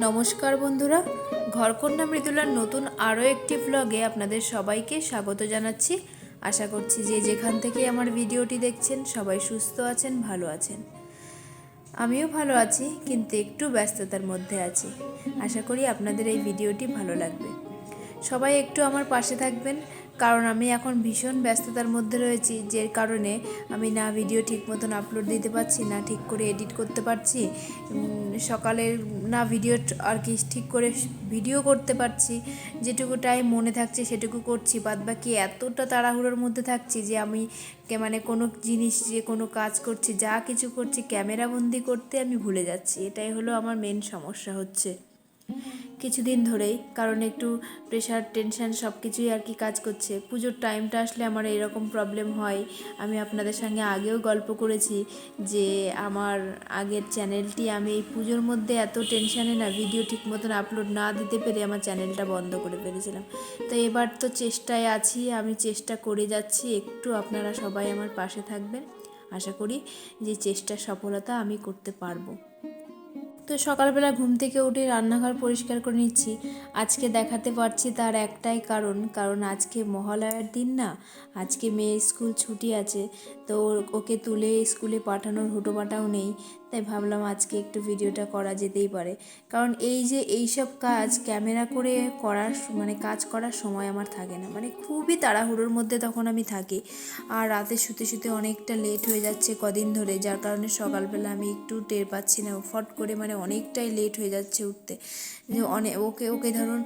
নমস্কার বন্ধুরা, ঘরকন্যা মৃদুলার নতুন আরও একটি ব্লগে আপনাদের সবাইকে স্বাগত জানাচ্ছি। আশা করছি যে যেখান থেকে আমার ভিডিওটি দেখছেন সবাই সুস্থ আছেন, ভালো আছেন। আমিও ভালো আছি, কিন্তু একটু ব্যস্ততার মধ্যে আছি। আশা করি আপনাদের এই ভিডিওটি ভালো লাগবে। সবাই একটু আমার পাশে থাকবেন, কারণ আমি এখন ভীষণ ব্যস্ততার মধ্যে রয়েছি, যে কারণে আমি না ভিডিও ঠিক মতন আপলোড দিতে পারছি, না ঠিক করে এডিট করতে পারছি, সকালের না ভিডিও আর কি ঠিক করে ভিডিও করতে পারছি। যেটুকু টাইম মনে থাকছে সেটুকু করছি, বাদবাকি এতটা তাড়াহুড়োর মধ্যে থাকছি যে আমি মানে কোনো জিনিস, যে কোনো কাজ করছি, যা কিছু করছি ক্যামেরাবন্দি করতে আমি ভুলে যাচ্ছি। এটাই হলো আমার মেন সমস্যা হচ্ছে কিছুদিন ধরেই, কারণ একটু প্রেশার, টেনশান সব কিছুই আর কি কাজ করছে। পুজোর টাইমটা আসলে আমার এরকম প্রবলেম হয়। আমি আপনাদের সঙ্গে আগেও গল্প করেছি যে আমার আগের চ্যানেলটি আমি এই পুজোর মধ্যে এত টেনশানে না ভিডিও ঠিক মতন আপলোড না দিতে পেরে আমার চ্যানেলটা বন্ধ করে ফেলেছিলাম। তো এবার তো চেষ্টায় আছি, আমি চেষ্টা করে যাচ্ছি। একটু আপনারা সবাই আমার পাশে থাকবেন, আশা করি যে চেষ্টার সফলতা আমি করতে পারবো। তো সকালবেলা ঘুম থেকে উঠে রান্নাঘর পরিষ্কার করে নিচ্ছি। আজকে দেখাতে পারছি তার একটাই কারণ আজকে মহালয়ার দিন না, আজকে মেয়ের স্কুল ছুটি আছে। তো ওকে তুলে স্কুলে পাঠানোর হুটোপাটাও নেই, তাই ভাবলাম আজকে একটু ভিডিওটা করা যেতেই পারে। কারণ এই যে এইসব কাজ ক্যামেরা করে করার মানে কাজ করার সময় আমার থাকে না, মানে খুবই তাড়াহুড়োর মধ্যে তখন আমি থাকি। আর রাতে শুতে শুতে অনেকটা লেট হয়ে যাচ্ছে কদিন ধরে, যার কারণে সকালবেলা আমি একটু টের পাচ্ছি না, ফট করে মানে অনেকটাই লেট হয়ে যাচ্ছে উঠতে। যে ওকে ধরুন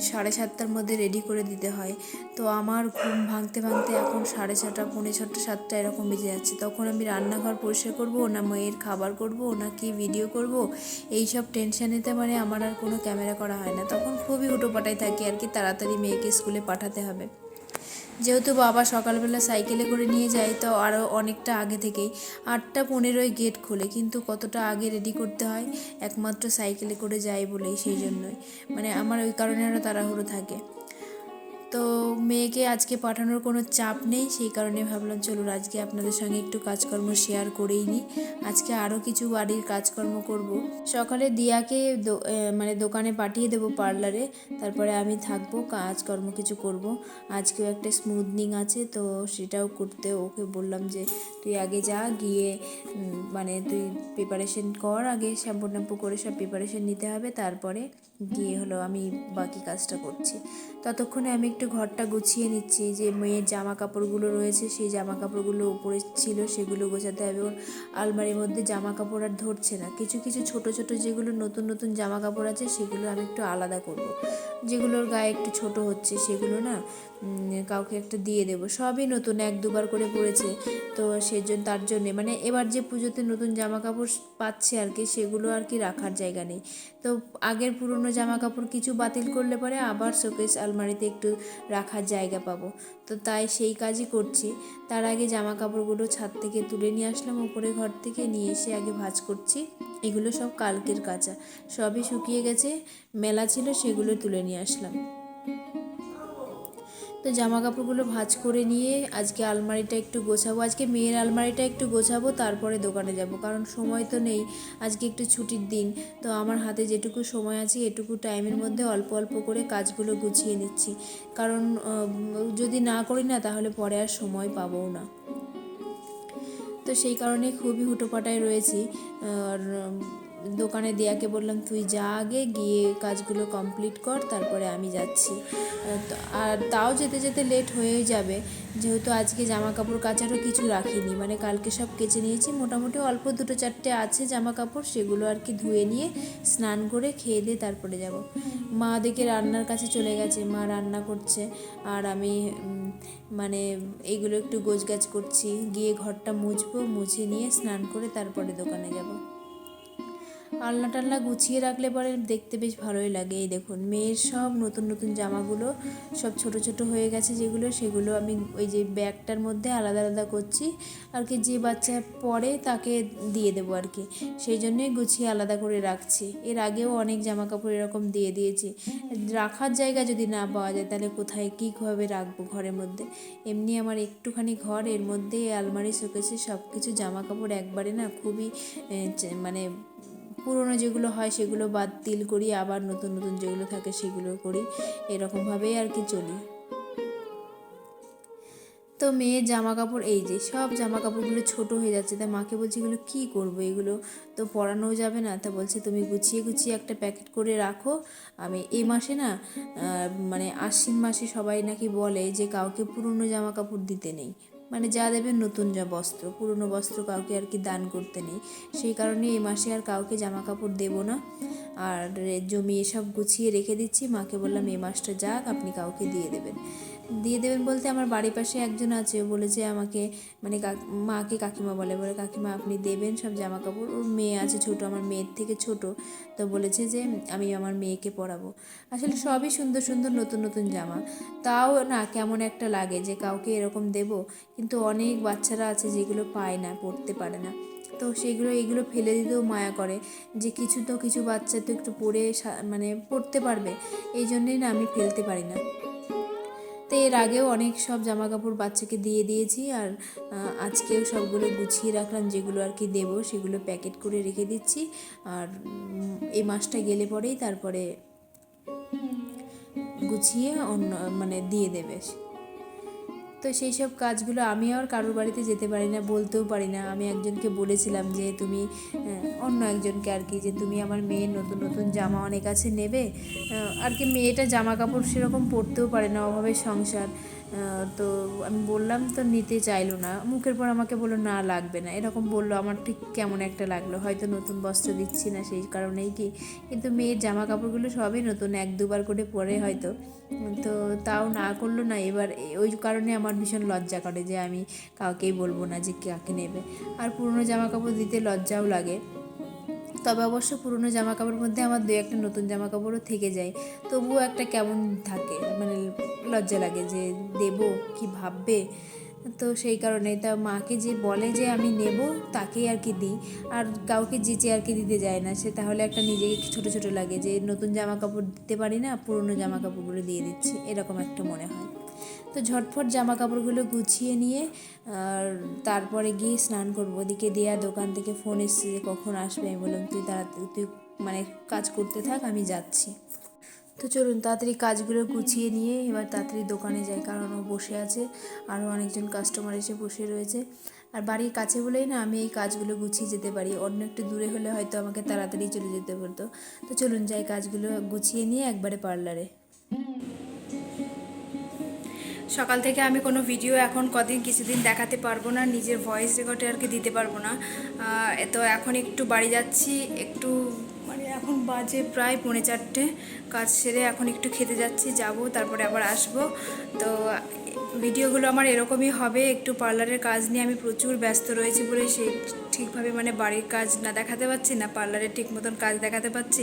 7:30টার মধ্যে রেডি করে দিতে হয়। তো আমার ঘুম ভাঙতে ভাঙতে এখন 6:30, 6:45, 7টা এরকম বেজে যাচ্ছে। তখন আমি রান্নাঘর পরিষ্কার করব না মেয়ের খাবার করব না কি ভিডিও করব, এইসব টেনশানেতে মানে আমার আর কোনো ক্যামেরা করা হয় না। তখন খুবই হুটোপাটাই থাকি আর কি, তাড়াতাড়ি মেয়েকে স্কুলে পাঠাতে হবে। যেহেতু বাবা সকালবেলা সাইকেলে করে নিয়ে যায়, তো আরও অনেকটা আগে থেকেই 8টা 15 গেট খোলে, কিন্তু কতটা আগে রেডি করতে হয় একমাত্র সাইকেলে করে যাই বলেই, সেই জন্যই মানে আমার ওই কারণে আরও তাড়াহুড়ো থাকে। তো মেয়েকে আজকে পাঠানোর কোনো চাপ নেই, সেই কারণে ভাবলাম চলুন আজকে আপনাদের সঙ্গে একটু কাজকর্ম শেয়ার করেই নিই। আজকে আরও কিছু বাড়ির কাজকর্ম করব। সকালে দিয়াকে মানে দোকানে পাঠিয়ে দেবো পার্লারে, তারপরে আমি থাকবো, কাজকর্ম কিছু করব। আজকেও একটা স্মুথনিং আছে, তো সেটাও করতে ওকে বললাম যে তুই আগে যা, গিয়ে মানে তুই প্রিপারেশন কর, আগে শ্যাম্পু ট্যাম্পু করে সব প্রিপারেশন নিতে হবে, তারপরে গিয়ে হলো আমি বাকি কাজটা করছি। ততক্ষণে আমি একটু ঘরটা গুছিয়ে নিচ্ছি, যে মেয়ের জামা কাপড়গুলো রয়েছে সেই জামা কাপড়গুলো উপরে ছিল সেগুলো গোছাতে হবে। ওর আলমারির মধ্যে জামা কাপড় আর ধরছে না, কিছু কিছু ছোট ছোট যেগুলো নতুন নতুন জামা কাপড় আছে সেগুলো আমি একটু আলাদা করব। যেগুলোর গায়ে একটু ছোট হচ্ছে সেগুলো না কাউকে একটা দিয়ে দেবো। সবই নতুন, 1-2বার করে পরেছে, তো সেই জন্য তার জন্যে মানে এবার যে পুজোতে নতুন জামা কাপড় পাচ্ছে আর কি, সেগুলো আর কি রাখার জায়গা নেই। তো আগের পুরনো জামা কাপড় কিছু বাতিল করলে পরে আবার শোকেস আলমারিতে একটু রাখার জায়গা পাবো, তো তাই সেই কাজই করছি। তার আগে জামা কাপড়গুলো ছাদ থেকে তুলে নিয়ে আসলাম, উপরে ঘর থেকে নিয়ে এসে আগে ভাঁজ করছি। এগুলো সব কালকের কাচা, সবই শুকিয়ে গেছে, মেলা ছিল সেগুলো তুলে নিয়ে আসলাম। তো জামা কাপড়গুলো ভাঁজ করে নিয়ে আজকে আলমারিটা একটু গোছাবো, আজকে মেয়ের আলমারিটা একটু গোছাবো, তারপরে দোকানে যাব, কারণ সময় তো নেই, আজকে একটু ছুটির দিন। তো আমার হাতে যেটুকু সময় আছে এটুকু টাইমের মধ্যে অল্প অল্প করে কাজগুলো গুছিয়ে নিচ্ছি, কারণ যদি না করি না তাহলে পরে আর সময় পাবও না। তো সেই কারণে খুবই হুটোপাটায় রয়েছি। আর দোকানে দিয়াকে বললাম তুই যা, আগে গিয়ে কাজগুলো কমপ্লিট কর, তারপরে আমি যাচ্ছি। আর তাও যেতে যেতে লেট হয়েই যাবে, যেহেতু আজকে জামা কাপড় কাচারও কিছু রাখিনি, মানে কালকে সব কেচে নিয়েছি, মোটামুটি অল্প 2-4টে আছে জামা কাপড়, সেগুলো আর কি ধুয়ে নিয়ে স্নান করে খেয়ে দিয়ে তারপরে যাব। মা দেখে রান্নার কাছে চলে গেছে, মা রান্না করছে, আর আমি মানে এইগুলো একটু গোছগাছ করছি, গিয়ে ঘরটা মুছবো, মুছে নিয়ে স্নান করে তারপরে দোকানে যাব। আলনা টালনা গুছিয়ে রাখলে পরে দেখতে বেশ ভালোই লাগে। এই দেখুন মেয়ের সব নতুন নতুন জামাগুলো সব ছোট ছোট হয়ে গেছে যেগুলো, সেগুলো আমি ওই যে ব্যাগটার মধ্যে আলাদা আলাদা করছি আর কি, যে বাচ্চা পরে তাকে দিয়ে দেবো আর কি, সেই জন্যই গুছিয়ে আলাদা করে রাখছি। এর আগেও অনেক জামা কাপড় এরকম দিয়ে দিয়েছি। রাখার জায়গা যদি না পাওয়া যায় তাহলে কোথায় কীভাবে রাখবো ঘরের মধ্যে। এমনি আমার একটুখানি ঘর, এর মধ্যে আলমারি শোকেসে সব কিছু জামা কাপড় একবারে না খুবই মানে পুরনো যেগুলো হয় সেগুলো বাতিল করি, আবার নতুন নতুন যেগুলো থাকে সেগুলো করি, এরকমভাবেই আর কি চলি। তো মেয়ের জামা কাপড় এই যে সব জামা কাপড়গুলো ছোটো হয়ে যাচ্ছে, তা মাকে বলছি এগুলো কী করবো, এগুলো তো পরানোও যাবে না। তা বলছে তুমি গুছিয়ে গুছিয়ে একটা প্যাকেট করে রাখো, আমি এই মাসে না মানে আশ্বিন মাসে সবাই নাকি বলে যে কাউকে পুরনো জামা কাপড় দিতে নেই, মানে যা দেবেন নতুন যা বস্ত্র, পুরনো বস্ত্র কাউকে আর কি দান করতে নেই। সেই কারণে এই মাসে আর কাউকে জামা কাপড় দেবো না, আর জমিয়ে সব গুছিয়ে রেখে দিচ্ছি। মাকে বললাম এই মাসটা যাক, আপনি কাউকে দিয়ে দেবেন বলতে আমার বাড়ির পাশে একজন আছে, ও বলেছে আমাকে, মানে মাকে কাকিমা বলে কাকিমা আপনি দেবেন সব জামা কাপড়, ওর মেয়ে আছে ছোটো, আমার মেয়ের থেকে ছোট, তো বলেছে যে আমি আমার মেয়েকে পরাবো। আসলে সবই সুন্দর সুন্দর নতুন নতুন জামা, তাও না কেমন একটা লাগে যে কাউকে এরকম দেব, কিন্তু অনেক বাচ্চারা আছে যেগুলো পায় না, পড়তে পারে না, তো এগুলো ফেলে দিতেও মায়া করে, যে কিছু বাচ্চা তো একটু পড়ে মানে পড়তে পারবে, এই জন্যেই না আমি ফেলতে পারি না। তো এর আগেও অনেক সব জামা কাপড় বাচ্চাকে দিয়ে দিয়েছি, আর আজকেও সবগুলো গুছিয়ে রাখলাম, যেগুলো আর কি দেবো সেগুলো প্যাকেট করে রেখে দিচ্ছি। আর এই মাসটা গেলে পরেই তারপরে গুছিয়ে অন্য মানে দিয়ে দেবে। তো সেই সব কাজগুলো আমি আর কারোর বাড়িতে যেতে পারি না, বলতেও পারি না। আমি একজনকে বলেছিলাম যে তুমি অন্য একজনকে আর কি, যে তুমি আমার মেয়ের নতুন নতুন জামা অনেক আছে নেবে আর কি, মেয়েটা জামা কাপড় সেরকম পরতেও পারে না, অভাবের সংসার। তো আমি বললাম, তো নিতে চাইলো না, মুখের পর আমাকে বললো না লাগবে না, এরকম বললো। আমার ঠিক কেমন একটা লাগলো, হয়তো নতুন বস্ত্র দিচ্ছি না সেই কারণেই কি, কিন্তু মেয়ের জামা কাপড়গুলো সবই নতুন, এক দুবার করে পরে হয়তো, তো তাও না করলো না। এবার ওই কারণে আমার ভীষণ লজ্জা করে যে আমি কাউকেই বলবো না যে কাকে নেবে, আর পুরনো জামা কাপড় দিতে লজ্জাও লাগে। তবে অবশ্য পুরনো জামা কাপড়ের মধ্যে আমার দু একটা নতুন জামা কাপড়ও থেকে যায়, তবুও একটা কেমন থাকে, মানে লজ্জা লাগে যে দেবো কি ভাববে। তো সেই কারণে তা মাকে যে বলে যে আমি নেব তাকেই আর কি দিই, আর কাউকে যেচে আর কি দিতে যায় না, সে তাহলে একটা নিজেকে ছোটো ছোটো লাগে যে নতুন জামা কাপড় দিতে পারি না, পুরনো জামা কাপড়গুলো দিয়ে দিচ্ছি, এরকম একটা মনে হয়। তো ঝটফট জামা কাপড়গুলো গুছিয়ে নিয়ে আর তারপরে গিয়ে স্নান করবো। ওদিকে দেয়া দোকান থেকে ফোন এসছে যে কখন আসবে, আমি বললাম তুই তাড়াতাড়ি তুই মানে কাজ করতে থাক, আমি যাচ্ছি। তো চলুন তাড়াতাড়ি কাজগুলো গুছিয়ে নিয়ে এবার তাড়াতাড়ি দোকানে যাই, কারণ ও বসে আছে, আরও অনেকজন কাস্টমার এসে বসে রয়েছে। আর বাড়ির কাছে বলেই না আমি এই কাজগুলো গুছিয়ে যেতে পারি, অন্য একটু দূরে হলে হয়তো আমাকে তাড়াতাড়ি চলে যেতে পারতো। তো চলুন যাই কাজগুলো গুছিয়ে নিয়ে একবারে পার্লারে। সকাল থেকে আমি কোনো ভিডিও এখন কিছুদিন দেখাতে পারবো না, নিজের ভয়েস রেকর্ডে আর কি দিতে পারবো না। তো এখন একটু বাড়ি যাচ্ছি, একটু মানে এখন বাজে প্রায় 3:45, কাজ সেরে এখন একটু খেতে যাচ্ছি, যাব তারপরে আবার আসবো। তো ভিডিওগুলো আমার এরকমই হবে, একটু পার্লারের কাজ নিয়ে আমি প্রচুর ব্যস্ত রয়েছি বলে সেই ঠিকভাবে মানে বাড়ির কাজ না দেখাতে পারছি না, পার্লারের ঠিক মতন কাজ দেখাতে পারছি।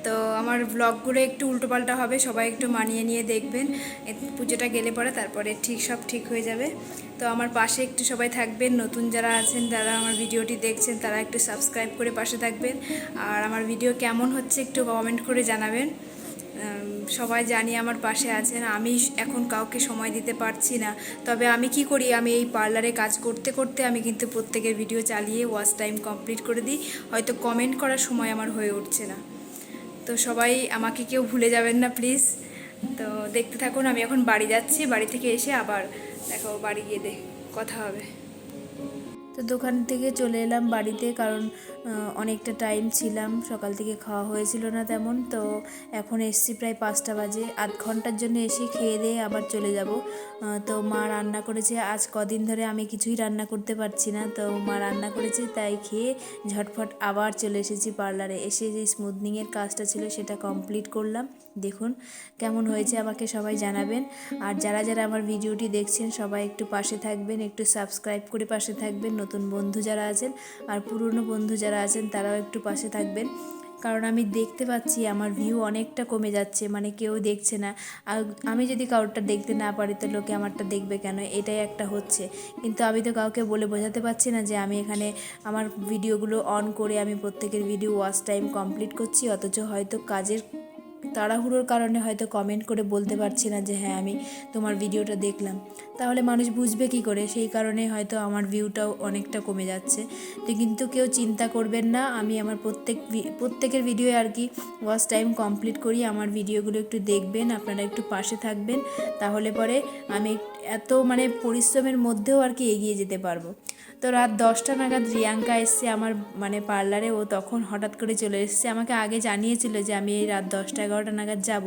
তো আমার ব্লগগুলো একটু উল্টোপাল্টা হবে, সবাই একটু মানিয়ে নিয়ে দেখবেন। পুজোটা গেলে পরে তারপরে সব ঠিক হয়ে যাবে। তো আমার পাশে একটু সবাই থাকবেন, নতুন যারা আছেন যারা আমার ভিডিওটি দেখছেন তারা একটু সাবস্ক্রাইব করে পাশে থাকবেন, আর আমার ভিডিও কেমন হচ্ছে একটু কমেন্ট করে জানাবেন। সবাই জানি আমার পাশে আছেন, আমি এখন কাউকে সময় দিতে পারছি না, তবে আমি কি করি, আমি এই পার্লারে কাজ করতে করতে আমি কিন্তু প্রত্যেকের ভিডিও চালিয়ে ওয়াচ টাইম কমপ্লিট করে দিই, হয়তো কমেন্ট করার সময় আমার হয়ে উঠছে না। তো সবাই আমাকে কেউ ভুলে যাবেন না প্লিজ। তো দেখতে থাকুন, আমি এখন বাড়ি যাচ্ছি, বাড়ি থেকে এসে আবার দেখো বাড়ি গিয়ে কথা হবে। তো দোকান থেকে চলে এলাম বাড়িতে, কারণ অনেকটা টাইম ছিলাম, সকাল থেকে খাওয়া হয়েছিল না তেমন। তো এখন এসছি প্রায় 5টা বাজে, আধ ঘন্টার জন্য এসে খেয়ে দিয়ে আবার চলে যাব। তো মা রান্না করেছে, আজ কদিন ধরে আমি কিছুই রান্না করতে পারছি না, তো মা রান্না করেছে তাই খেয়ে ঝটফট আবার চলে এসেছি পার্লারে। এসে যে স্মুথনিংয়ের কাজটা ছিল সেটা কমপ্লিট করলাম। দেখুন কেমন হয়েছে আমাকে সবাই জানাবেন, আর যারা যারা আমার ভিডিওটি দেখছেন সবাই একটু পাশে থাকবেন, একটু সাবস্ক্রাইব করে পাশে থাকবেন, নতুন বন্ধু যারা আছেন আর পুরনো বন্ধু যারা যারা আছেন তারাও একটু পাশে থাকবেন, কারণ আমি দেখতে পাচ্ছি আমার ভিউ অনেকটা কমে যাচ্ছে, মানে কেউ দেখছে না। আর আমি যদি কারোরটা দেখতে না পারি তো লোকে আমারটা দেখবে কেন, এটাই একটা হচ্ছে। কিন্তু আমি তো কাউকে বলে বোঝাতে পারছি না যে আমি এখানে আমার ভিডিওগুলো অন করে আমি প্রত্যেকের ভিডিও ওয়াচ টাইম কমপ্লিট করছি, অথচ হয়তো কাজের তাড়াহুড়োর কারণে হয়তো কমেন্ট করে বলতে পারছি না যে হ্যাঁ আমি তোমার ভিডিওটা দেখলাম। তাহলে মানুষ বুঝবে কী করে? সেই কারণে হয়তো আমার ভিউটাও অনেকটা কমে যাচ্ছে। তো কিন্তু কেউ চিন্তা করবেন না, আমি আমার প্রত্যেকের ভিডিও আর কি ওয়াচ টাইম কমপ্লিট করি। আমার ভিডিওগুলো একটু দেখবেন, আপনারা একটু পাশে থাকবেন, তাহলে পরে আমি এত মানে পরিশ্রমের মধ্যেও আর কি এগিয়ে যেতে পারবো। তো রাত 10টা নাগাদ রিয়াঙ্কা এসছে আমার মানে পার্লারে। ও তখন হঠাৎ করে চলে এসছে, আমাকে আগে জানিয়েছিল যে আমি এই রাত 10টা-11টা নাগাদ যাব,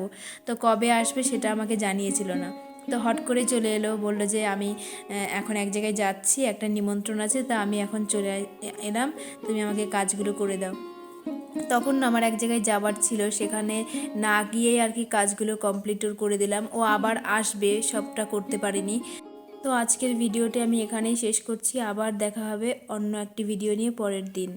তো কবে আসবে সেটা আমাকে জানিয়েছিল না। তো হট করে চলে এলো, বললো যে আমি এখন এক জায়গায় যাচ্ছি, একটা নিমন্ত্রণ আছে, তা আমি এখন চলে এলাম, তুমি আমাকে কাজগুলো করে দাও। তখন আমার এক জায়গায় যাবার ছিল, সেখানে না গিয়েই আর কি কাজগুলো কমপ্লিট করে দিলাম। ও আবার আসবে, সবটা করতে পারিনি। তো আজকের ভিডিওটি আমি এখানেই শেষ করছি, আবার দেখা হবে অন্য একটি ভিডিও নিয়ে পরের দিন।